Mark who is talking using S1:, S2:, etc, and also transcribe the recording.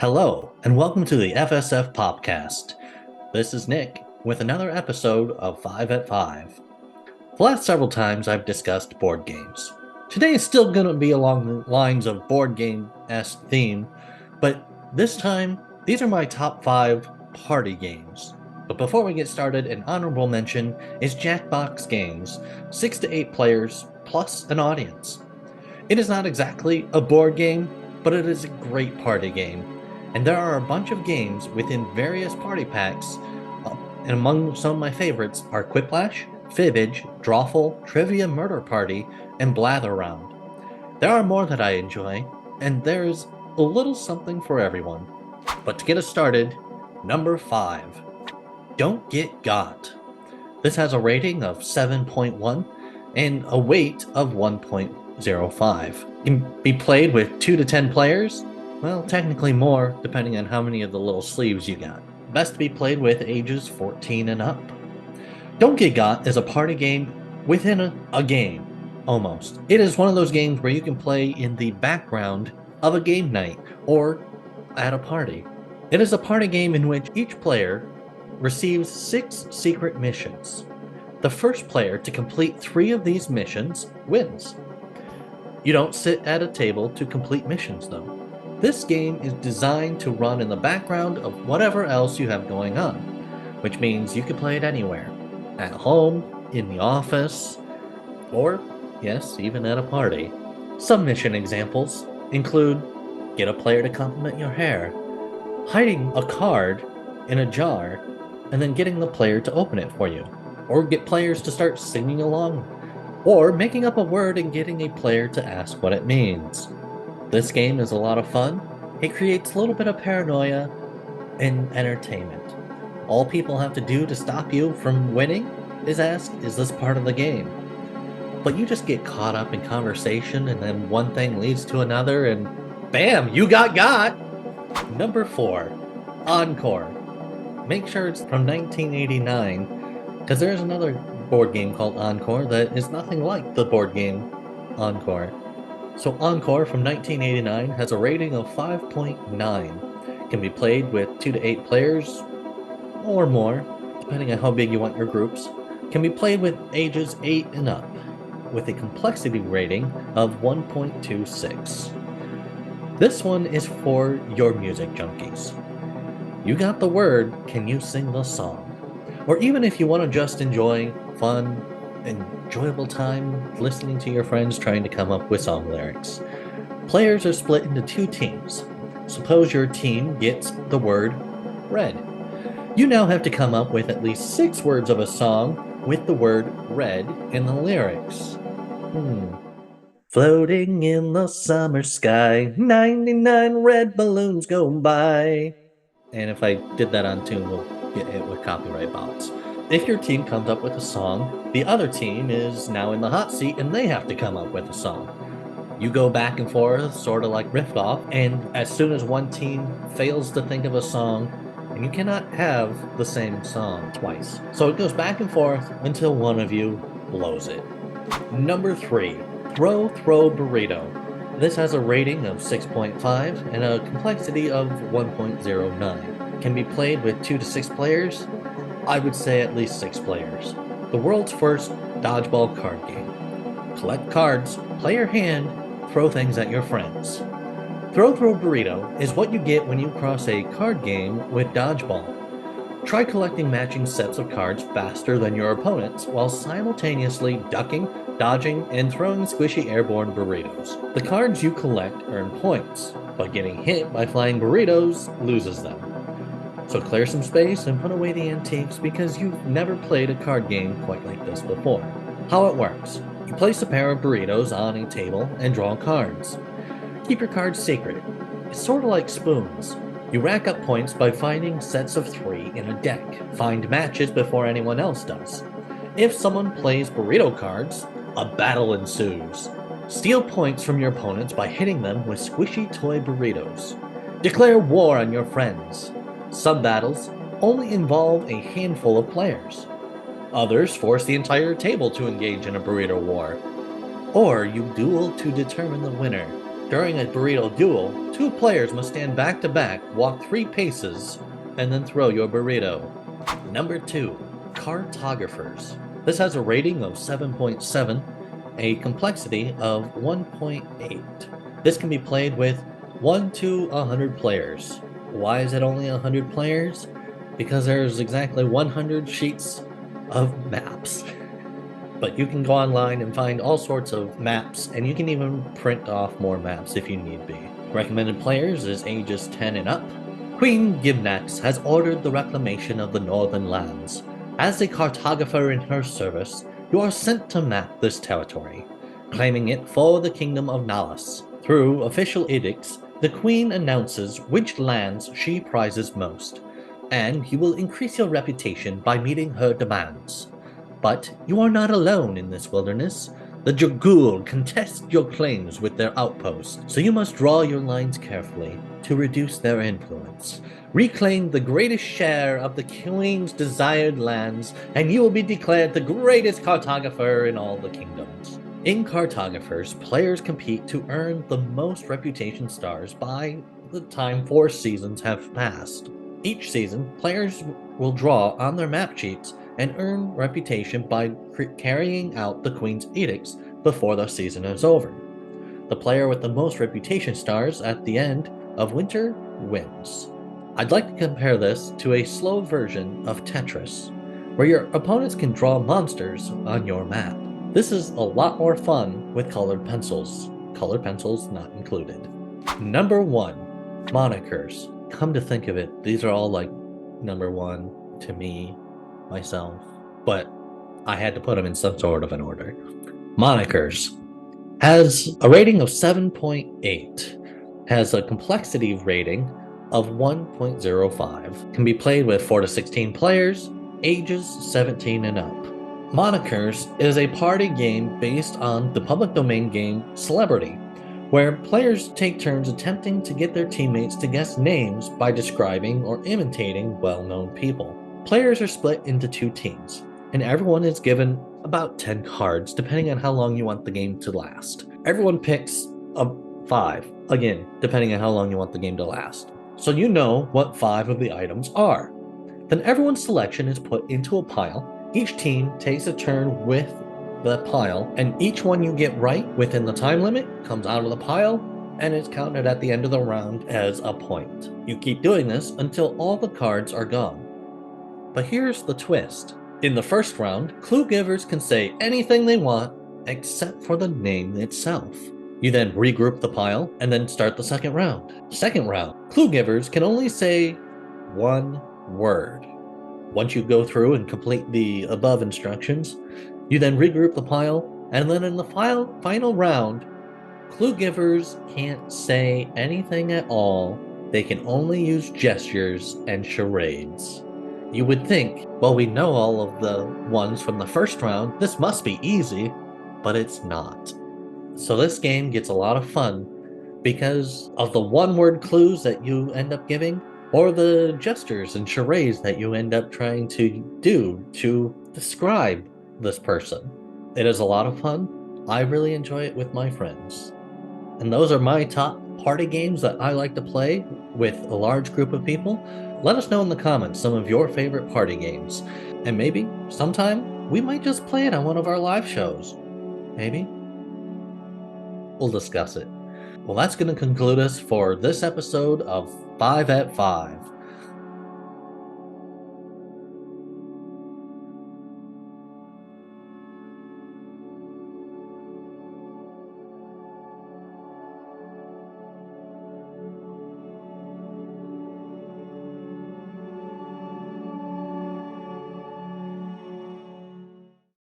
S1: Hello, and welcome to the FSF Popcast. This is Nick with another episode of 5 at 5. The last several times I've discussed board games. Today is still going to be along the lines of board game-esque theme, but this time, these are my top 5 party games. But before we get started, an honorable mention is Jackbox Games, 6 to 8 players plus an audience. It is not exactly a board game, but it is a great party game. And there are a bunch of games within various party packs, and among some of my favorites are Quiplash, Fibbage, Drawful, Trivia Murder Party, and Blather Round. There are more that I enjoy, and there's a little something for everyone. But to get us started, number 5, Don't Get Got. This has a rating of 7.1 and a weight of 1.05. It can be played with 2 to 10 players. Well, technically more, depending on how many of the little sleeves you got. Best to be played with ages 14 and up. Don't Get Got is a party game within a game, almost. It is one of those games where you can play in the background of a game night or at a party. It is a party game in which each player receives 6 secret missions. The first player to complete 3 of these missions wins. You don't sit at a table to complete missions though. This game is designed to run in the background of whatever else you have going on, which means you can play it anywhere. At home, in the office, or, yes, even at a party. Some mission examples include get a player to compliment your hair, hiding a card in a jar, and then getting the player to open it for you, or get players to start singing along, or making up a word and getting a player to ask what it means. This game is a lot of fun. It creates a little bit of paranoia and entertainment. All people have to do to stop you from winning is ask, is this part of the game? But you just get caught up in conversation and then one thing leads to another and bam, you got! Number 4, Encore. Make sure it's from 1989 because there's another board game called Encore that is nothing like the board game Encore. So Encore from 1989 has a rating of 5.9. Can be played with 2 to 8 players or more, depending on how big you want your groups. Can be played with ages 8 and up, with a complexity rating of 1.26. This one is for your music junkies. You got the word, can you sing the song? Or even if you want to just enjoy fun, enjoyable time listening to your friends trying to come up with song lyrics. Players are split into 2 teams. Suppose your team gets the word red. You now have to come up with at least 6 words of a song with the word red in the lyrics. Floating in the summer sky, 99 red balloons go by. And if I did that on tune, we'll get hit with copyright bounce. If your team comes up with a song, the other team is now in the hot seat and they have to come up with a song. You go back and forth, sort of like riff off, and as soon as one team fails to think of a song, and you cannot have the same song twice. So it goes back and forth until one of you blows it. Number 3, Throw Burrito. This has a rating of 6.5 and a complexity of 1.09. Can be played with 2 to 6 players. I would say at least 6 players. The world's first dodgeball card game. Collect cards, play your hand, throw things at your friends. Throw Burrito is what you get when you cross a card game with dodgeball. Try collecting matching sets of cards faster than your opponents while simultaneously ducking, dodging, and throwing squishy airborne burritos. The cards you collect earn points, but getting hit by flying burritos loses them. So clear some space and put away the antiques because you've never played a card game quite like this before. How it works. You place a pair of burritos on a table and draw cards. Keep your cards secret. It's sort of like spoons. You rack up points by finding sets of 3 in a deck. Find matches before anyone else does. If someone plays burrito cards, a battle ensues. Steal points from your opponents by hitting them with squishy toy burritos. Declare war on your friends. Some battles only involve a handful of players. Others force the entire table to engage in a burrito war. Or you duel to determine the winner. During a burrito duel, 2 players must stand back to back, walk 3 paces, and then throw your burrito. Number 2, Cartographers. This has a rating of 7.7, a complexity of 1.8. This can be played with 1 to 100 players. Why is it only 100 players? Because there's exactly 100 sheets of maps. But you can go online and find all sorts of maps, and you can even print off more maps if you need be. Recommended players is ages 10 and up. Queen Gimnax has ordered the reclamation of the northern lands. As a cartographer in her service, you are sent to map this territory, claiming it for the kingdom of Nalus. Through official edicts, the queen announces which lands she prizes most, and you will increase your reputation by meeting her demands. But you are not alone in this wilderness. The Jagul contest your claims with their outposts, so you must draw your lines carefully to reduce their influence. Reclaim the greatest share of the queen's desired lands, and you will be declared the greatest cartographer in all the kingdoms. In Cartographers, players compete to earn the most reputation stars by the time 4 seasons have passed. Each season, players will draw on their map sheets and earn reputation by carrying out the Queen's edicts before the season is over. The player with the most reputation stars at the end of winter wins. I'd like to compare this to a slow version of Tetris, where your opponents can draw monsters on your map. This is a lot more fun with colored pencils not included. Number 1, monikers. Come to think of it, these are all like number 1 to me, myself, but I had to put them in some sort of an order. Monikers has a rating of 7.8, has a complexity rating of 1.05, can be played with 4 to 16 players, ages 17 and up. Monikers is a party game based on the public domain game Celebrity, where players take turns attempting to get their teammates to guess names by describing or imitating well-known people. Players are split into 2 teams, and everyone is given about 10 cards depending on how long you want the game to last. Everyone picks a 5, again, depending on how long you want the game to last. So you know what 5 of the items are. Then everyone's selection is put into a pile. Each team takes a turn with the pile, and each one you get right within the time limit comes out of the pile and is counted at the end of the round as a point. You keep doing this until all the cards are gone. But here's the twist. In the first round, clue givers can say anything they want except for the name itself. You then regroup the pile and then start the second round. Second round, clue givers can only say 1 word. Once you go through and complete the above instructions, you then regroup the pile, and then in the final round, clue givers can't say anything at all. They can only use gestures and charades. You would think, well, we know all of the ones from the first round, this must be easy, but it's not. So this game gets a lot of fun because of the one-word clues that you end up giving, or the gestures and charades that you end up trying to do to describe this person. It is a lot of fun. I really enjoy it with my friends. And those are my top party games that I like to play with a large group of people. Let us know in the comments some of your favorite party games. And maybe sometime we might just play it on one of our live shows. Maybe. We'll discuss it. Well, that's going to conclude us for this episode of 5 at 5.